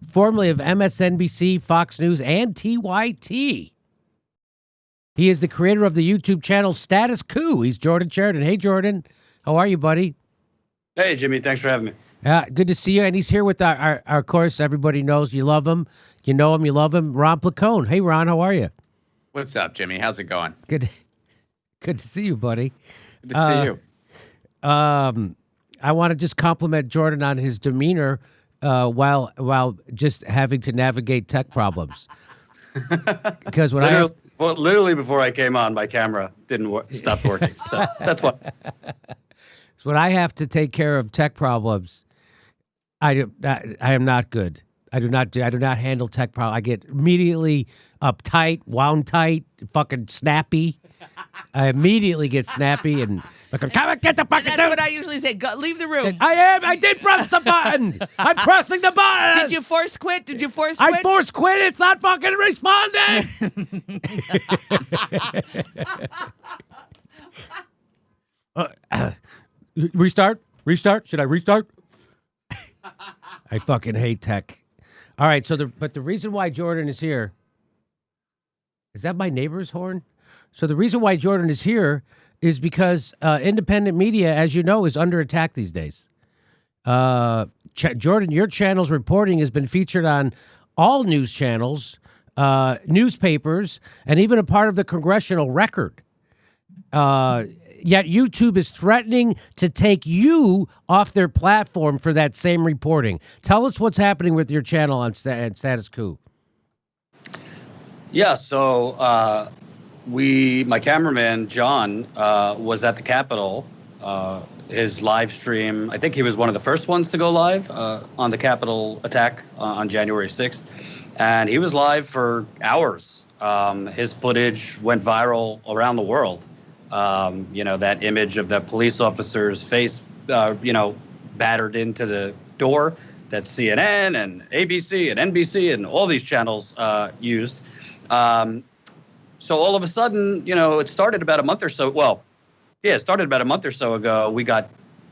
formerly of MSNBC, Fox News, and TYT. He is the creator of the YouTube channel Status Coup. He's Jordan Sheridan. Hey, Jordan. How are you, buddy? Hey, Jimmy. Thanks for having me. Good to see you. And he's here with our of course, everybody knows you love him. You know him, you love him. Ron Placone. Hey, Ron, how are you? What's up, Jimmy? How's it going? Good to see you, buddy. Good to see you. I want to just compliment Jordan on his demeanor while just having to navigate tech problems. Because when literally before I came on, my camera didn't stop working. So that's why. So when I have to take care of tech problems, I am not good. I do not handle tech problems. I get immediately uptight, wound tight, fucking snappy. I immediately get snappy and come on, get the fucking. That's what I usually say. Go, leave the room. I did press the button. I'm pressing the button. Did you force quit? I force quit. It's not fucking responding. Restart. Should I restart? I fucking hate tech. All right. But the reason why Jordan is here. Is that my neighbor's horn? So the reason why Jordan is here is because independent media, as you know, is under attack these days. Jordan, your channel's reporting has been featured on all news channels, newspapers, and even a part of the Congressional Record. Yet YouTube is threatening to take you off their platform for that same reporting. Tell us what's happening with your channel on Status Coup. Yeah, so my cameraman, John, was at the Capitol. His live stream, I think he was one of the first ones to go live on the Capitol attack on January 6th. And he was live for hours. His footage went viral around the world. That image of the police officer's face, battered into the door that CNN and ABC and NBC and all these channels used. So all of a sudden, it started about a month or so. Well, yeah, it started about a month or so ago. We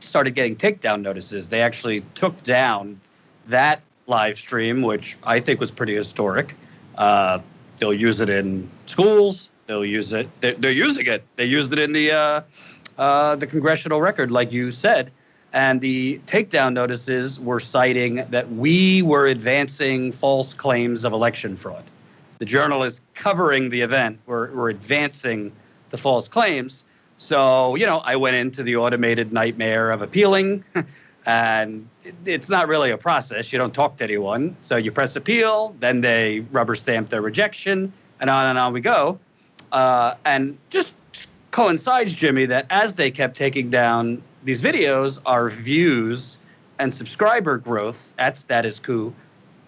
started getting takedown notices. They actually took down that live stream, which I think was pretty historic. They'll use it in schools. They'll use it. They're using it. They used it in the Congressional Record, like you said. And the takedown notices were citing that we were advancing false claims of election fraud. The journalists covering the event were advancing the false claims. So, I went into the automated nightmare of appealing, and it's not really a process. You don't talk to anyone. So you press appeal, then they rubber stamp their rejection, and on we go. And just coincides, Jimmy, that as they kept taking down these videos, our views and subscriber growth at Status Coup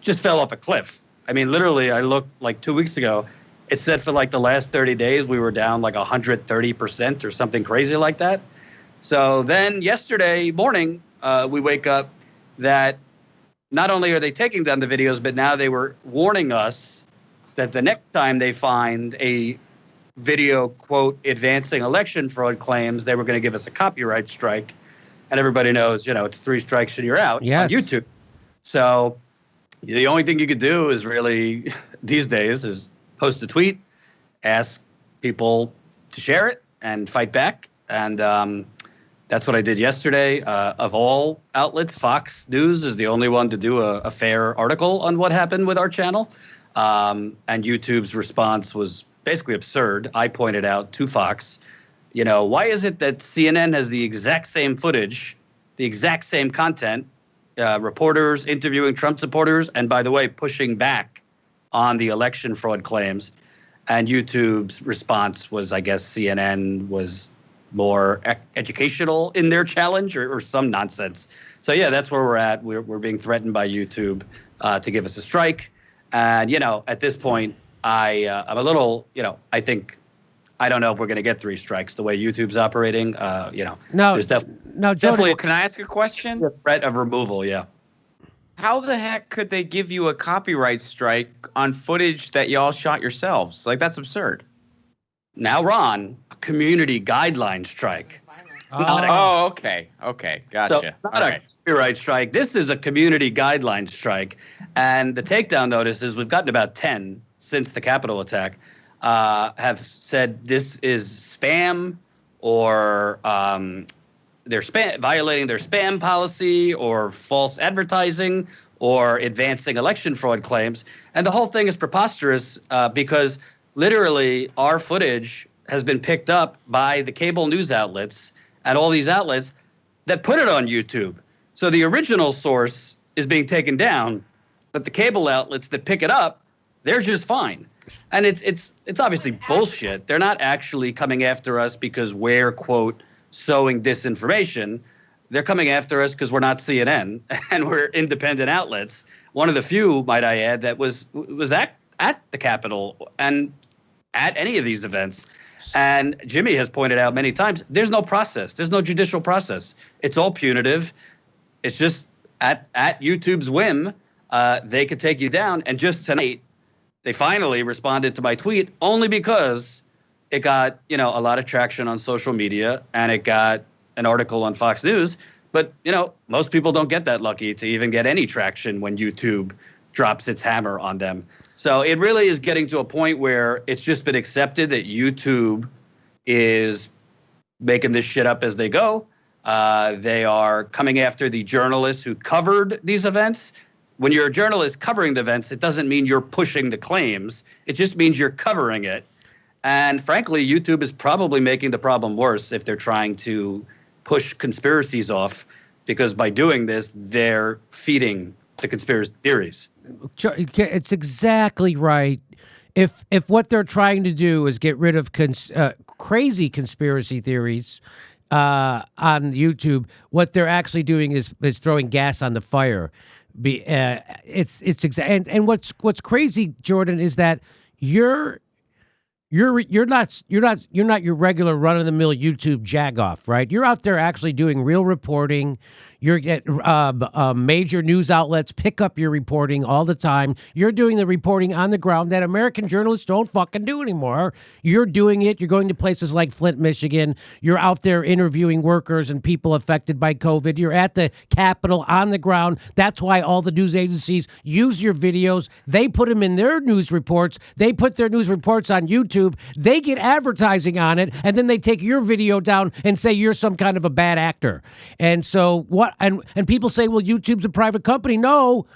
just fell off a cliff. I mean, literally, I looked like 2 weeks ago. It said for like the last 30 days, we were down like 130% or something crazy like that. So then yesterday morning, we wake up that not only are they taking down the videos, but now they were warning us that the next time they find a video, quote, advancing election fraud claims, they were going to give us a copyright strike. And everybody knows, it's 3 strikes and you're out on YouTube. So the only thing you could do is really these days is post a tweet, ask people to share it and fight back. And that's what I did yesterday. Of all outlets, Fox News is the only one to do a fair article on what happened with our channel. And YouTube's response was basically absurd. I pointed out to Fox, why is it that CNN has the exact same footage, the exact same content, reporters interviewing Trump supporters, and by the way, pushing back on the election fraud claims. And YouTube's response was, I guess CNN was more educational in their challenge or some nonsense. So yeah, that's where we're at. We're being threatened by YouTube to give us a strike. And, at this point, I'm a little, I think, I don't know if we're going to get 3 strikes the way YouTube's operating. No, there's definitely. Can I ask a question? A threat of removal, yeah. How the heck could they give you a copyright strike on footage that y'all shot yourselves? Like, that's absurd. Now, Ron, a community guideline strike. Okay. Gotcha. So not a copyright strike. This is a community guideline strike. And the takedown notices, we've gotten about 10 since the Capitol attack, have said this is spam or they're violating their spam policy or false advertising or advancing election fraud claims. And the whole thing is preposterous because literally our footage has been picked up by the cable news outlets and all these outlets that put it on YouTube. So the original source is being taken down, but the cable outlets that pick it up, they're just fine. And it's obviously bullshit. They're not actually coming after us because we're, quote, sowing disinformation. They're coming after us because we're not CNN and we're independent outlets. One of the few, might I add, that was at the Capitol and at any of these events. And Jimmy has pointed out many times, there's no process. There's no judicial process. It's all punitive. It's just at YouTube's whim. They could take you down. And just tonight, they finally responded to my tweet only because it got, a lot of traction on social media and it got an article on Fox News. But, most people don't get that lucky to even get any traction when YouTube drops its hammer on them. So it really is getting to a point where it's just been accepted that YouTube is making this shit up as they go. They are coming after the journalists who covered these events. When you're a journalist covering the events, it doesn't mean you're pushing the claims. It just means you're covering it. And frankly, YouTube is probably making the problem worse if they're trying to push conspiracies off, because by doing this, they're feeding the conspiracy theories. It's exactly right. If what they're trying to do is get rid of crazy conspiracy theories on YouTube, what they're actually doing is throwing gas on the fire. And what's crazy, Jordan, is that you're not your regular run-of-the-mill YouTube jagoff, right? You're out there actually doing real reporting. You're major news outlets pick up your reporting all the time. You're doing the reporting on the ground that American journalists don't fucking do anymore. You're doing it. You're going to places like Flint, Michigan. You're out there interviewing workers and people affected by COVID. You're at the Capitol on the ground. That's why all the news agencies use your videos. They put them in their news reports. They put their news reports on YouTube. They get advertising on it, and then they take your video down and say you're some kind of a bad actor. And so what? And people say, well, YouTube's a private company. No.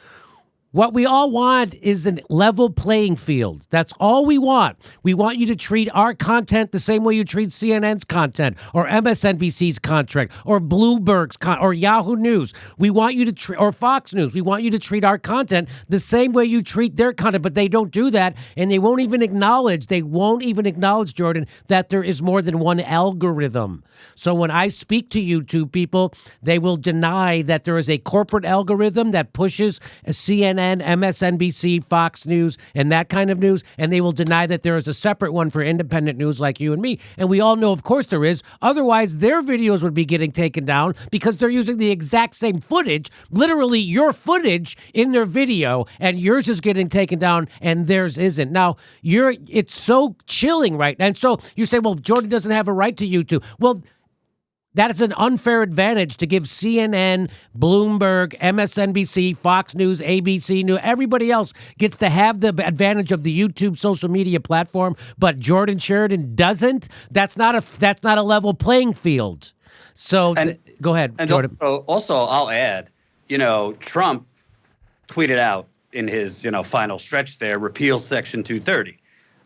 What we all want is a level playing field. That's all we want. We want you to treat our content the same way you treat CNN's content or MSNBC's content or Bloomberg's or Yahoo News. We want you to or Fox News. We want you to treat our content the same way you treat their content, but they don't do that, and they won't even acknowledge, Jordan, that there is more than one algorithm. So when I speak to YouTube people, they will deny that there is a corporate algorithm that pushes a CNN, MSNBC, Fox News, and that kind of news, and they will deny that there is a separate one for independent news like you and me. And we all know, of course, there is. Otherwise, their videos would be getting taken down because they're using the exact same footage, literally your footage in their video, and yours is getting taken down and theirs isn't. Now, it's so chilling, right? And so you say, well, Jordan doesn't have a right to YouTube. Well, that is an unfair advantage to give CNN, Bloomberg, MSNBC, Fox News, ABC News. Everybody else gets to have the advantage of the YouTube social media platform, but Jordan Sheridan doesn't. That's not a level playing field. So go ahead, Jordan. Also, I'll add, Trump tweeted out in his final stretch there, repeal Section 230.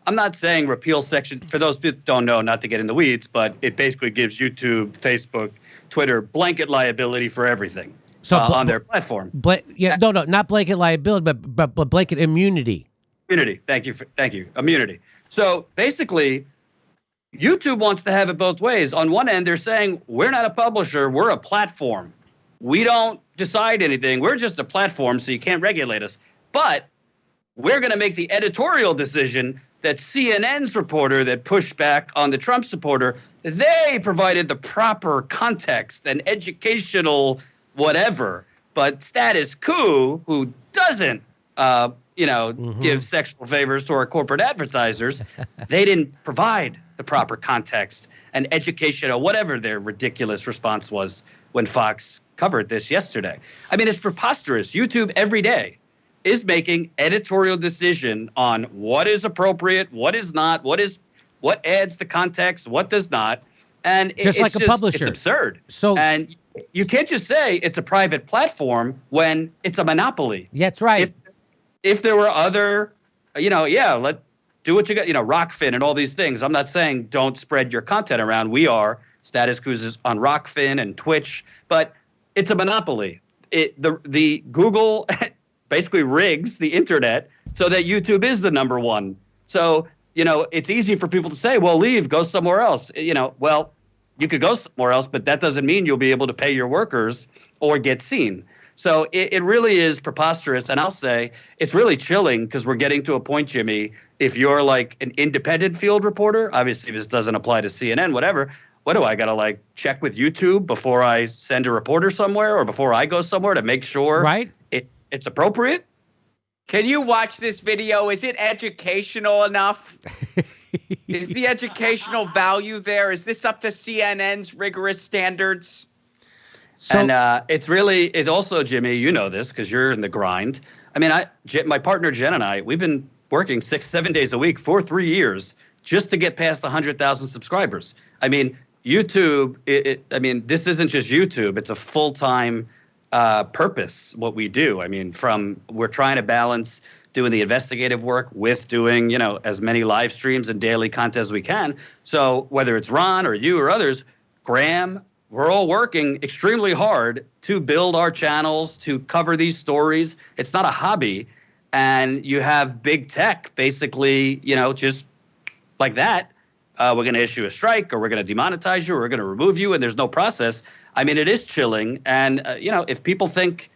I'm not saying repeal section, for those who don't know, not to get in the weeds, but it basically gives YouTube, Facebook, Twitter blanket liability for everything on their platform. Not blanket liability, but blanket immunity. Immunity. Thank you. Immunity. So basically, YouTube wants to have it both ways. On one end, they're saying, we're not a publisher, we're a platform. We don't decide anything. We're just a platform, so you can't regulate us. But we're going to make the editorial decision that CNN's reporter that pushed back on the Trump supporter, they provided the proper context and educational whatever. But Status Quo, who doesn't, give sexual favors to our corporate advertisers, they didn't provide the proper context and educational, whatever their ridiculous response was when Fox covered this yesterday. I mean, it's preposterous. YouTube every day is making editorial decision on what is appropriate, what is not, what adds to context, what does not. And just like a publisher. It's absurd. So, and you can't just say it's a private platform when it's a monopoly. That's right. If there were other, let do what you got, Rockfin and all these things. I'm not saying don't spread your content around. We are Status Cruises on Rockfin and Twitch, but it's a monopoly. The Google basically rigs the internet so that YouTube is the number one. So, it's easy for people to say, well, leave, go somewhere else. Well, you could go somewhere else, but that doesn't mean you'll be able to pay your workers or get seen. So it really is preposterous. And I'll say it's really chilling because we're getting to a point, Jimmy, if you're like an independent field reporter, obviously this doesn't apply to CNN, whatever. What do I got to check with YouTube before I send a reporter somewhere or before I go somewhere to make sure it's appropriate? Can you watch this video? Is it educational enough? Is the educational value there? Is this up to CNN's rigorous standards? So, and it's also, Jimmy, you know this because you're in the grind. I mean, my partner Jen and I, we've been working 6-7 days a week for 3 years just to get past 100,000 subscribers. I mean, YouTube, this isn't just YouTube. It's a full-time purpose, what we do. I mean, we're trying to balance doing the investigative work with doing, as many live streams and daily content as we can. So whether it's Ron or you or others, Graham, we're all working extremely hard to build our channels, to cover these stories. It's not a hobby. And you have big tech basically, just like that. We're going to issue a strike or we're going to demonetize you or we're going to remove you and there's no process. I mean, it is chilling. And, if people think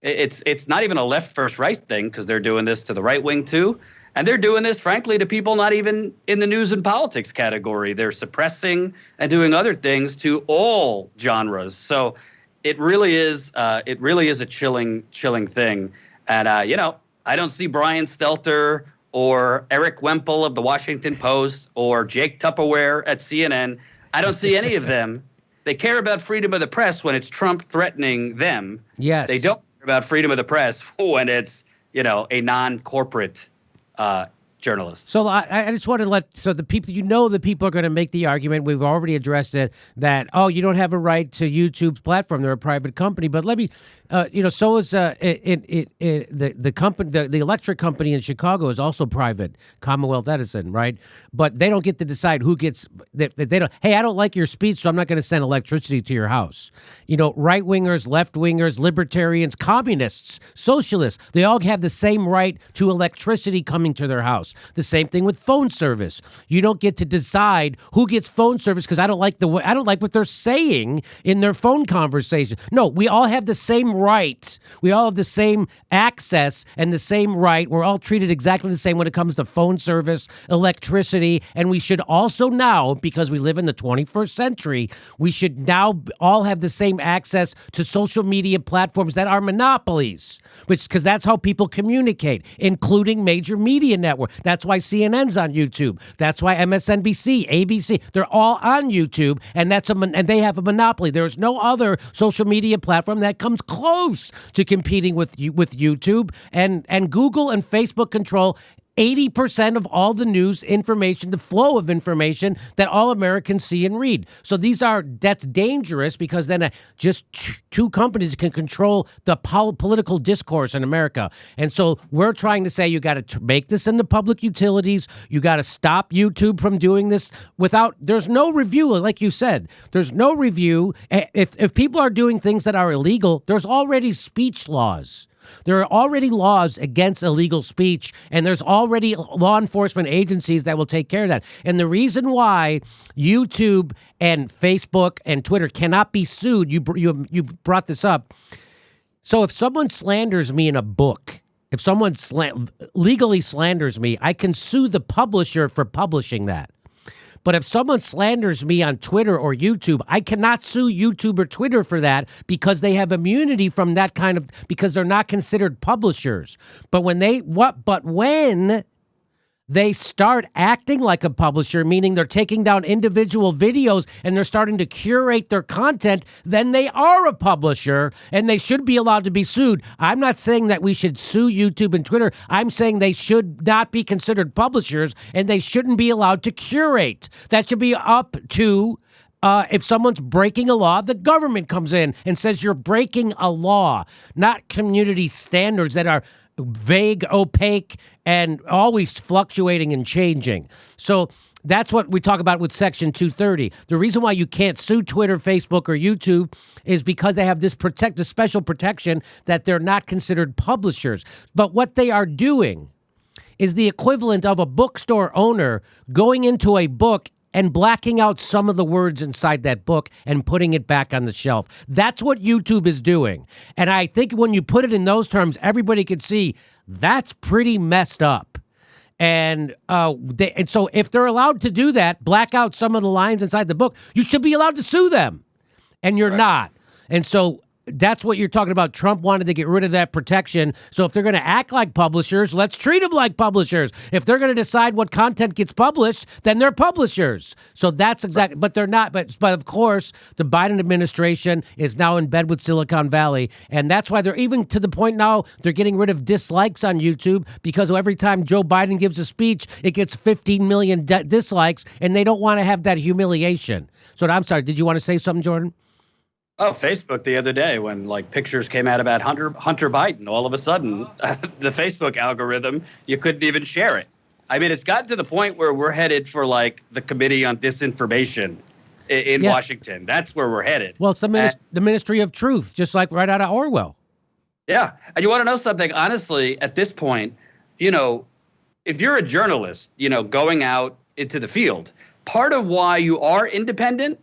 it's not even a left versus right thing because they're doing this to the right wing too. And they're doing this, frankly, to people not even in the news and politics category. They're suppressing and doing other things to all genres. So it really is a chilling thing. And, I don't see Brian Stelter or Eric Wemple of the Washington Post or Jake Tupperware at CNN. I don't see any of them. They care about freedom of the press when it's Trump threatening them. Yes. They don't care about freedom of the press when it's, a non-corporate journalist. So I just want to the people, the people are going to make the argument. We've already addressed it that, you don't have a right to YouTube's platform. They're a private company. But let me, so is the company, the electric company in Chicago is also private, Commonwealth Edison, right? But they don't get to decide who gets, they don't, hey, I don't like your speech, so I'm not going to send electricity to your house. Right-wingers, left-wingers, libertarians, communists, socialists, they all have the same right to electricity coming to their house. The same thing with phone service. You don't get to decide who gets phone service because I don't like what they're saying in their phone conversation. No, we all have the same right. We all have the same access and the same right. We're all treated exactly the same when it comes to phone service, electricity, and we should also now, because we live in the 21st century, we should now all have the same access to social media platforms that are monopolies, because that's how people communicate, including major media networks. That's why CNN's on YouTube. That's why MSNBC, ABC, they're all on YouTube, and and they have a monopoly. There is no other social media platform that comes close to competing with YouTube, and Google and Facebook control 80% of all the news information, the flow of information that all Americans see and read. So that's dangerous because then just two companies can control the political discourse in America. And so we're trying to say you got to make this into public utilities. You got to stop YouTube from doing this there's no review. Like you said, there's no review. If people are doing things that are illegal, there's already speech laws. There are already laws against illegal speech, and there's already law enforcement agencies that will take care of that. And the reason why YouTube and Facebook and Twitter cannot be sued, you brought this up. So if someone slanders me in a book, if someone legally slanders me, I can sue the publisher for publishing that. But if someone slanders me on Twitter or YouTube, I cannot sue YouTube or Twitter for that because they have immunity from that because they're not considered publishers. But when they start acting like a publisher, meaning they're taking down individual videos and they're starting to curate their content, then they are a publisher and they should be allowed to be sued. I'm not saying that we should sue YouTube and Twitter. I'm saying they should not be considered publishers and they shouldn't be allowed to curate. That should be up to if someone's breaking a law, the government comes in and says you're breaking a law, not community standards that are vague, opaque, and always fluctuating and changing. So that's what we talk about with Section 230. The reason why you can't sue Twitter, Facebook, or YouTube is because they have this special protection that they're not considered publishers. But what they are doing is the equivalent of a bookstore owner going into a book and blacking out some of the words inside that book and putting it back on the shelf. That's what YouTube is doing. And I think when you put it in those terms, everybody can see that's pretty messed up. And so if they're allowed to do that, black out some of the lines inside the book, you should be allowed to sue them. And you're not. And so that's what you're talking about. Trump wanted to get rid of that protection. So if they're going to act like publishers, let's treat them like publishers. If they're going to decide what content gets published, then they're publishers. So that's exactly, but they're not. But of course, the Biden administration is now in bed with Silicon Valley. And that's why they're even to the point now they're getting rid of dislikes on YouTube because every time Joe Biden gives a speech, it gets 15 million dislikes. And they don't want to have that humiliation. So I'm sorry. Did you want to say something, Jordan? Oh, Facebook the other day when like pictures came out about Hunter Biden, all of a sudden, the Facebook algorithm, you couldn't even share it. I mean, it's gotten to the point where we're headed for like the Committee on Disinformation in Washington. That's where we're headed. Well, it's the Ministry of Truth, just like right out of Orwell. Yeah. And you want to know something? Honestly, at this point, you know, if you're a journalist, you know, going out into the field, part of why you are independent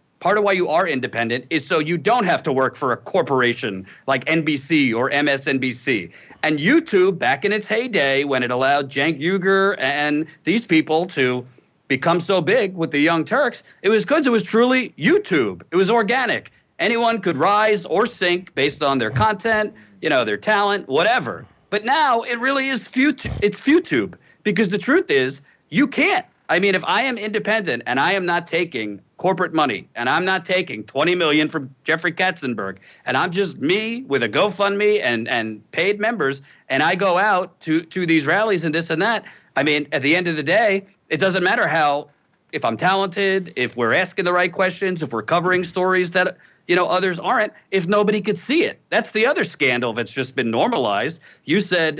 is so you don't have to work for a corporation like NBC or MSNBC. And YouTube, back in its heyday, when it allowed Cenk Uygur and these people to become so big with the Young Turks, it was because it was truly YouTube. It was organic. Anyone could rise or sink based on their content, you know, their talent, whatever. But now it really is it's YouTube, because the truth is you can't. I mean, if I am independent and I am not taking corporate money and I'm not taking $20 million from Jeffrey Katzenberg and I'm just me with a GoFundMe and paid members and I go out to these rallies and this and that, I mean, at the end of the day, it doesn't matter if I'm talented, if we're asking the right questions, if we're covering stories that, you know, others aren't, if nobody could see it. That's the other scandal that's just been normalized. You said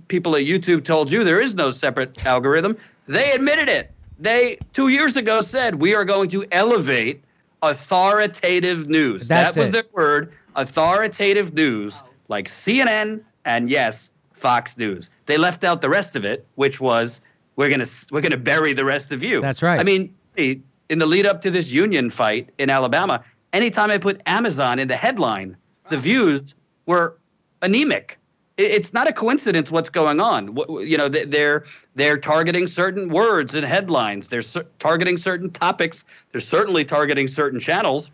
people at YouTube told you there is no separate algorithm. They admitted it. They 2 years ago said we are going to elevate authoritative news. That was their word, authoritative news, like CNN and yes, Fox News. They left out the rest of it, which was we're gonna bury the rest of you. That's right. I mean, in the lead up to this union fight in Alabama, anytime I put Amazon in the headline, the views were anemic. It's not a coincidence what's going on. You know, they're targeting certain words and headlines. They're targeting certain topics. They're certainly targeting certain channels.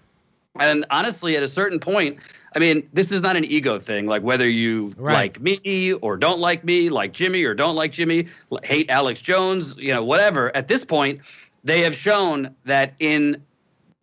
And honestly, at a certain point, I mean, this is not an ego thing, like whether you like me or don't like me, like Jimmy or don't like Jimmy, hate Alex Jones, you know, whatever. At this point, they have shown that they're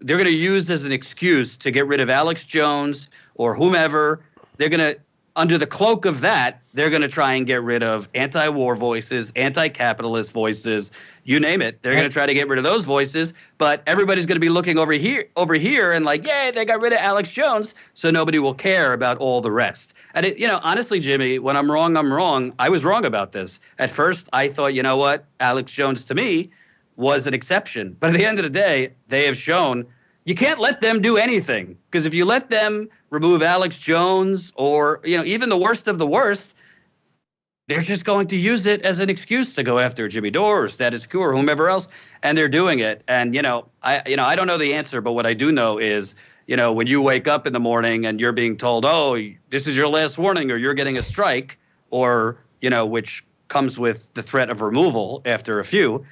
going to use as an excuse to get rid of Alex Jones or whomever. They're going to, under the cloak of that, they're going to try and get rid of anti-war voices, anti-capitalist voices, you name it. They're going to try to get rid of those voices, but everybody's going to be looking over here and like, yay, they got rid of Alex Jones, so nobody will care about all the rest. And you know, honestly, Jimmy, when I'm wrong, I'm wrong. I was wrong about this. At first, I thought, you know what, Alex Jones to me was an exception. But at the end of the day, they have shown you can't let them do anything, because if you let them remove Alex Jones or, you know, even the worst of the worst, they're just going to use it as an excuse to go after Jimmy Dore or Status Quo or whomever else, and they're doing it. And I don't know the answer, but what I do know is, you know, when you wake up in the morning and you're being told, oh, this is your last warning, or you're getting a strike, or, you know, which comes with the threat of removal after a few,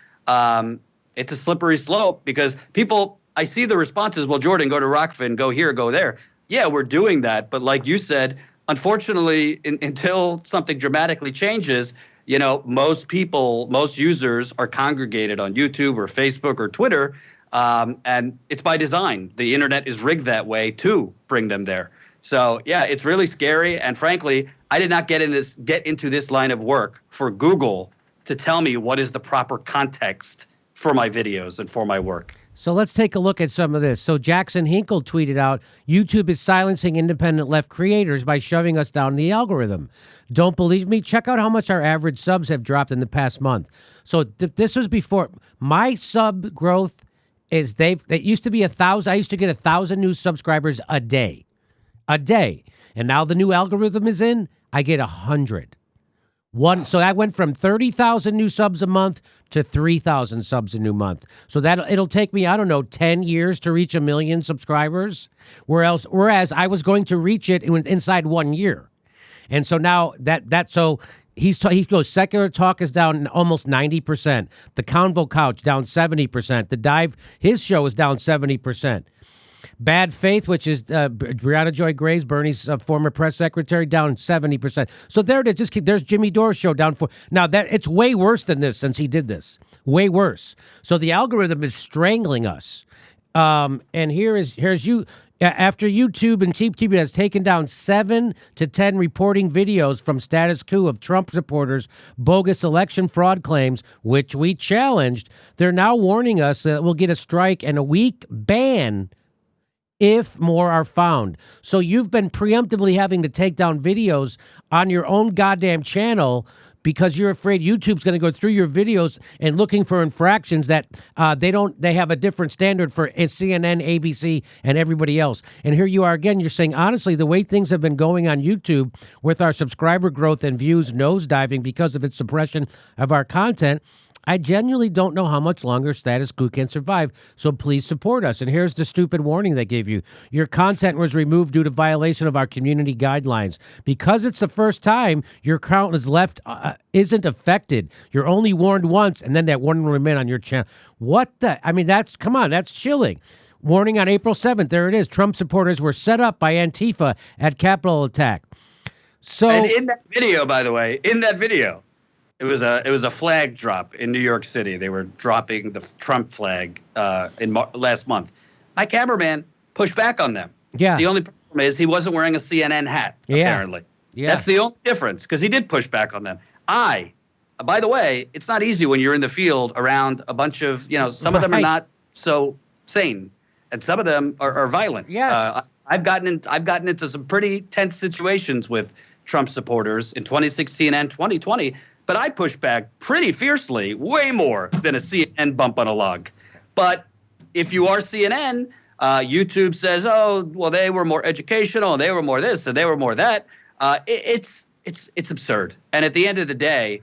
it's a slippery slope, because people, I see the responses, well, Jordan, go to Rockfin, go here, go there. Yeah, we're doing that. But like you said, unfortunately, until something dramatically changes, most people, most users are congregated on YouTube or Facebook or Twitter, and it's by design. The internet is rigged that way to bring them there. So yeah, it's really scary. And frankly, I did not get into this line of work for Google to tell me what is the proper context for my videos and for my work. So let's take a look at some of this. So Jackson Hinkle tweeted out, YouTube is silencing independent left creators by shoving us down the algorithm. Don't believe me? Check out how much our average subs have dropped in the past month. So this was before. My sub growth is they used to be 1,000. I used to get 1,000 new subscribers a day. And now the new algorithm is in, I get 100. So I went from 30,000 new subs a month to 3,000 subs a new month. So it'll take me, 10 years to reach 1 million subscribers. Whereas I was going to reach it inside 1 year. And so now so he goes, secular talk is down almost 90%. The Convo Couch down 70%. The Dive, his show is down 70%. Bad Faith, which is Brianna Joy Gray's, Bernie's former press secretary, down 70%. So there it is. There's Jimmy Dore's show down 4. Now it's way worse than this since he did this. Way worse. So the algorithm is strangling us. And here's you. After YouTube and TV has taken down 7 to 10 reporting videos from status quo of Trump supporters' bogus election fraud claims, which we challenged, they're now warning us that we'll get a strike and a week ban if more are found. So you've been preemptively having to take down videos on your own goddamn channel because you're afraid YouTube's going to go through your videos and looking for infractions that they have a different standard for CNN, ABC, and everybody else. And here you are again, you're saying, honestly, the way things have been going on YouTube with our subscriber growth and views nosediving because of its suppression of our content, I genuinely don't know how much longer status quo can survive, so please support us. And here's the stupid warning they gave you. Your content was removed due to violation of our community guidelines. Because it's the first time, your account isn't affected. You're only warned once, and then that warning will remain on your channel. That's chilling. Warning on April 7th, there it is. Trump supporters were set up by Antifa at Capitol attack. So, and in that video, by the way, it was a flag drop in New York City. They were dropping the Trump flag last month. My cameraman pushed back on them. Yeah. The only problem is he wasn't wearing a CNN hat, apparently. Yeah. That's the only difference, because he did push back on them. By the way, it's not easy when you're in the field around a bunch of, some of them are not so sane, and some of them are violent. Yes. I've gotten into some pretty tense situations with Trump supporters in 2016 and 2020. But I pushed back pretty fiercely, way more than a CNN bump on a log. But if you are CNN, YouTube says, oh, well, they were more educational, and they were more this, and they were more that. It's absurd. And at the end of the day,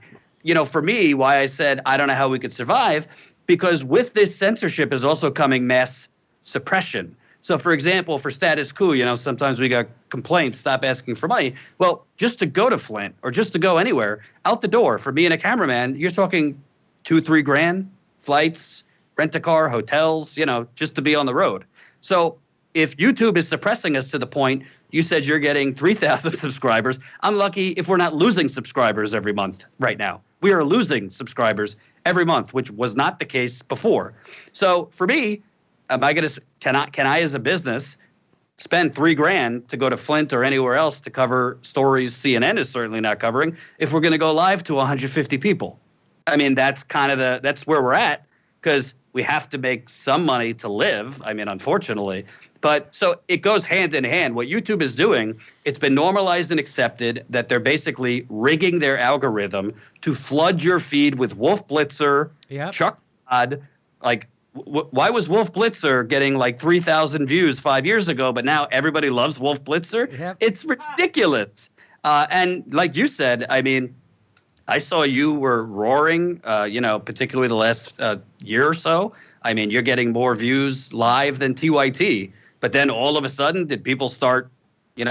for me, why I said I don't know how we could survive, because with this censorship is also coming mass suppression. So, for example, for status quo, sometimes we got complaints, stop asking for money. Well, just to go to Flint or just to go anywhere, out the door, for me and a cameraman, you're talking $2-3 grand, flights, rent a car, hotels, just to be on the road. So if YouTube is suppressing us to the point, you said you're getting 3,000 subscribers. I'm lucky if we're not losing subscribers every month right now. We are losing subscribers every month, which was not the case before. So for me, can I as a business spend $3 grand to go to Flint or anywhere else to cover stories CNN is certainly not covering if we're going to go live to 150 people? I mean, that's where we're at, because we have to make some money to live. I mean, unfortunately, but so it goes hand in hand. What YouTube is doing, it's been normalized and accepted that they're basically rigging their algorithm to flood your feed with Wolf Blitzer, Chuck Todd, why was Wolf Blitzer getting 3,000 views 5 years ago, but now everybody loves Wolf Blitzer? Yep. It's ridiculous. And like you said, I mean, I saw you were roaring, particularly the last year or so. I mean, you're getting more views live than TYT. But then all of a sudden, did people start,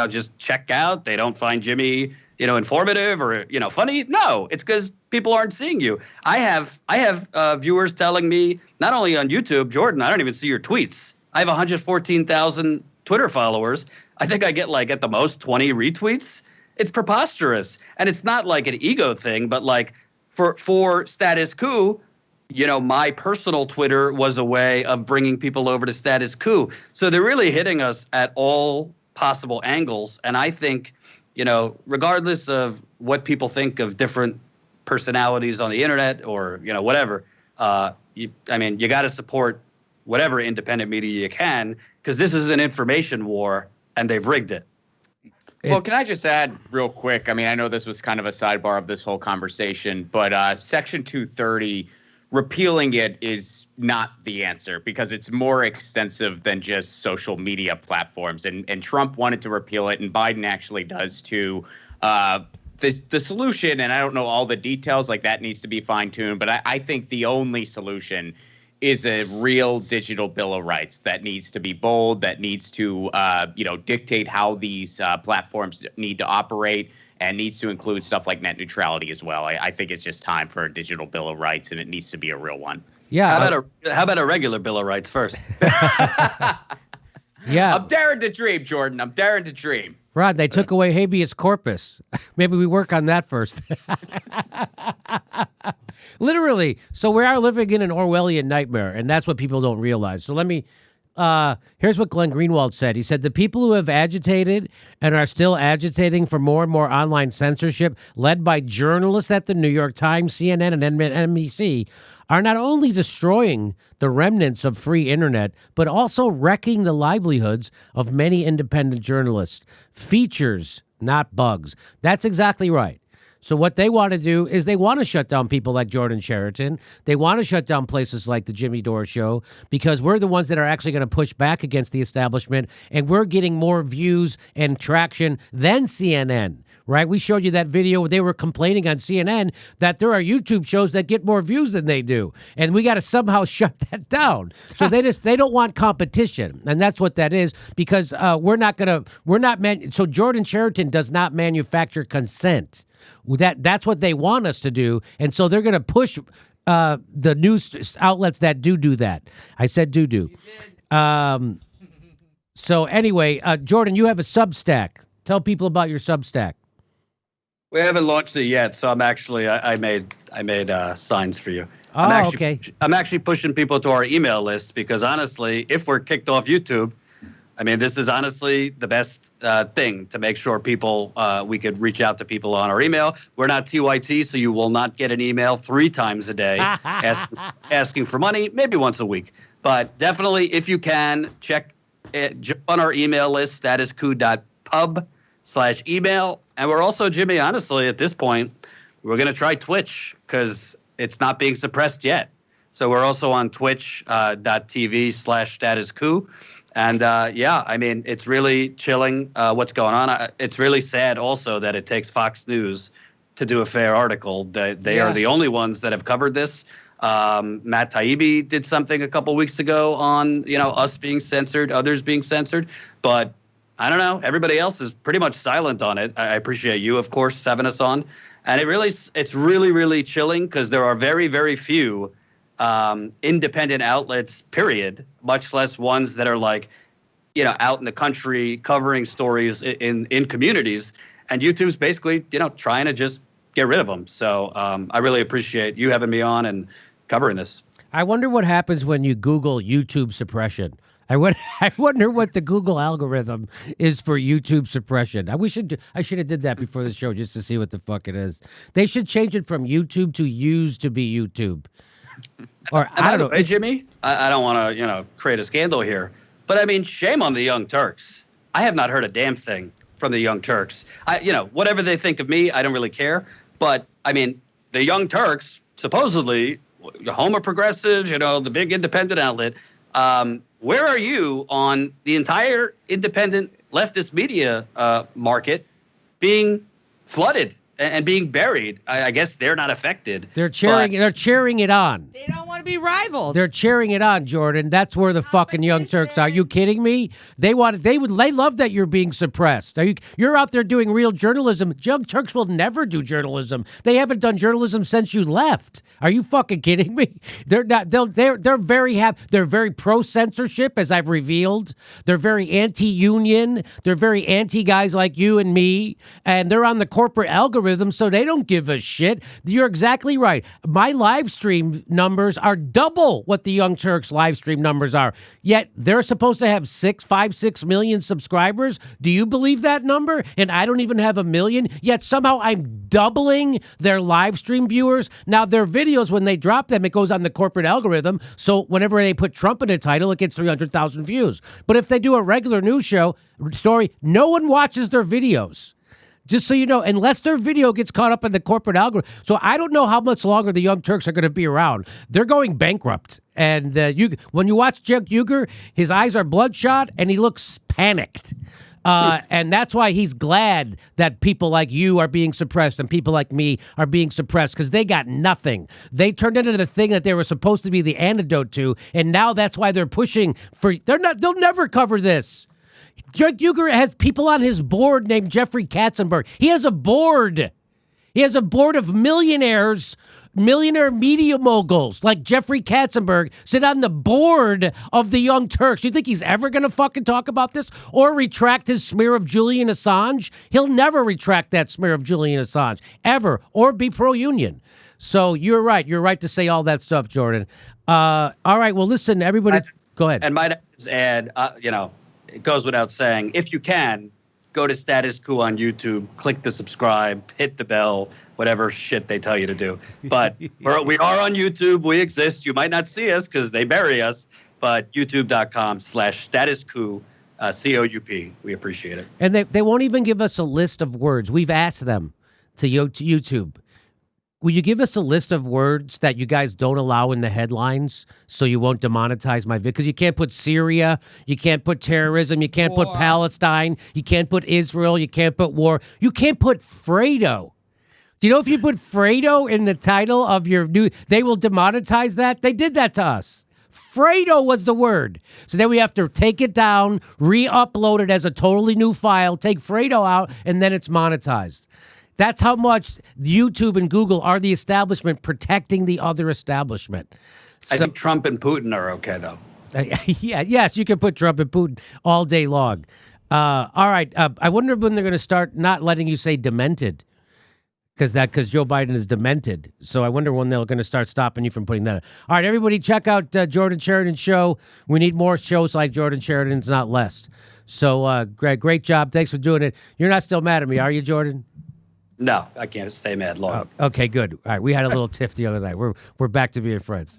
just check out? They don't find Jimmy, informative or, funny? No, it's because people aren't seeing you. I have viewers telling me, not only on YouTube, Jordan, I don't even see your tweets. I have 114,000 Twitter followers. I think I get at the most 20 retweets. It's preposterous. And it's not like an ego thing, but for Status Coup, my personal Twitter was a way of bringing people over to Status Coup. So they're really hitting us at all possible angles. And I think, regardless of what people think of different personalities on the internet or, whatever, you got to support whatever independent media you can, because this is an information war and they've rigged it. Well, can I just add real quick? I mean, I know this was kind of a sidebar of this whole conversation, but Section 230, repealing it is not the answer because it's more extensive than just social media platforms. And Trump wanted to repeal it, and Biden actually does too. The solution, and I don't know all the details, like that needs to be fine-tuned, but I think the only solution is a real digital bill of rights that needs to be bold, that needs to dictate how these platforms need to operate, and needs to include stuff like net neutrality as well. I think it's just time for a digital bill of rights, and it needs to be a real one. Yeah. How about a regular bill of rights first? Yeah. I'm daring to dream, Jordan. I'm daring to dream. Rod, they took away habeas corpus. Maybe we work on that first. Literally. So we are living in an Orwellian nightmare, and that's what people don't realize. So let me, here's what Glenn Greenwald said. He said, the people who have agitated and are still agitating for more and more online censorship, led by journalists at the New York Times, CNN, and NBC, are not only destroying the remnants of free internet, but also wrecking the livelihoods of many independent journalists. Features, not bugs. That's exactly right. So what they want to do is they want to shut down people like Jordan Sheraton. They want to shut down places like the Jimmy Dore Show because we're the ones that are actually going to push back against the establishment, and we're getting more views and traction than CNN, right? We showed you that video where they were complaining on CNN that there are YouTube shows that get more views than they do, and we got to somehow shut that down. So they don't want competition, and that's what that is, because so Jordan Sheraton does not manufacture consent. That's what they want us to do, and so they're going to push the news outlets that do that. I said do. So anyway, Jordan, you have a Substack. Tell people about your Substack. We haven't launched it yet, so I'm actually I made signs for you. Okay. I'm actually pushing people to our email list because honestly, if we're kicked off YouTube, this is honestly the best thing to make sure people, we could reach out to people on our email. We're not TYT, so you will not get an email 3 times a day asking for money, maybe once a week. But definitely, if you can, check on our email list, statuscoup.pub/email. And we're also, Jimmy, honestly, at this point, we're going to try Twitch because it's not being suppressed yet. So we're also on twitch.tv/statuscoup. And it's really chilling what's going on. It's really sad also that it takes Fox News to do a fair article. They are the only ones that have covered this. Matt Taibbi did something a couple weeks ago on, us being censored, others being censored. But I don't know. Everybody else is pretty much silent on it. I appreciate you, of course, having us on. And it's really, really chilling because there are very, very few independent outlets, period, much less ones that are like, out in the country covering stories in communities. And YouTube's basically, trying to just get rid of them. So I really appreciate you having me on and covering this. I wonder what happens when you Google YouTube suppression. I wonder what the Google algorithm is for YouTube suppression. I should have did that before the show just to see what the fuck it is. They should change it from YouTube to use to be YouTube. Or I don't know. Hey, Jimmy, I don't want to, create a scandal here, but shame on the Young Turks. I have not heard a damn thing from the Young Turks. Whatever they think of me, I don't really care. But the Young Turks, supposedly, Homer Progressives, the big independent outlet. Where are you on the entire independent leftist media market being flooded and being buried? I guess they're not affected. They're cheering it on. They don't want to be rivaled. They're cheering it on, Jordan. That's where the fucking Young Turks are. You kidding me? They love that you're being suppressed. You're out there doing real journalism. Young Turks will never do journalism. They haven't done journalism since you left. Are you fucking kidding me? They're not. They're very happy. They're very pro censorship, as I've revealed. They're very anti-union. They're very anti guys like you and me, and they're on the corporate algorithm algorithm, so they don't give a shit. You're exactly right. My live stream numbers are double what the Young Turks live stream numbers are. Yet they're supposed to have 6 million subscribers. Do you believe that number? And I don't even have 1 million. Yet somehow I'm doubling their live stream viewers. Now their videos, when they drop them, it goes on the corporate algorithm. So whenever they put Trump in a title, it gets 300,000 views. But if they do a regular news show story, no one watches their videos. Just so you know, unless their video gets caught up in the corporate algorithm. So I don't know how much longer the Young Turks are going to be around. They're going bankrupt. And when you watch Cenk Uygur, his eyes are bloodshot and he looks panicked. And that's why he's glad that people like you are being suppressed and people like me are being suppressed, because they got nothing. They turned into the thing that they were supposed to be the antidote to. And now that's why they're pushing for, they'll never cover this. Cenk Uygur has people on his board named Jeffrey Katzenberg. He has a board. He has a board of millionaire media moguls like Jeffrey Katzenberg sit on the board of the Young Turks. You think he's ever going to fucking talk about this or retract his smear of Julian Assange? He'll never retract that smear of Julian Assange, ever, or be pro-union. So you're right. You're right to say all that stuff, Jordan. All right, well, listen, everybody, go ahead. And might I just add, it goes without saying, if you can, go to Status Quo on YouTube, click the subscribe, hit the bell, whatever shit they tell you to do. But we are on YouTube. We exist. You might not see us because they bury us, but youtube.com/statusquo, COUP. We appreciate it. And they won't even give us a list of words. We've asked them to YouTube. Will you give us a list of words that you guys don't allow in the headlines so you won't demonetize my video? Because you can't put Syria, you can't put terrorism, you can't put Palestine, you can't put Israel, you can't put war, you can't put Fredo. Do you know if you put Fredo in the title of your new, they will demonetize that? They did that to us. Fredo was the word. So then we have to take it down, re-upload it as a totally new file, take Fredo out, and then it's monetized. That's how much YouTube and Google are the establishment protecting the other establishment. I think Trump and Putin are okay, though. Yes, you can put Trump and Putin all day long. All right. I wonder when they're going to start not letting you say demented, because Joe Biden is demented. So I wonder when they're going to start stopping you from putting that. All right, everybody, check out Jordan Sheridan's show. We need more shows like Jordan Sheridan's, not less. So great job. Thanks for doing it. You're not still mad at me, are you, Jordan? No, I can't stay mad long. Oh, okay, good. All right, we had a little tiff the other night. We're back to being friends.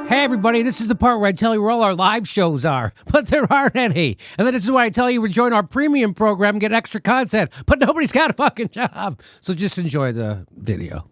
Hey, everybody, this is the part where I tell you where all our live shows are, but there aren't any. And then this is where I tell you to join our premium program and get extra content, but nobody's got a fucking job. So just enjoy the video.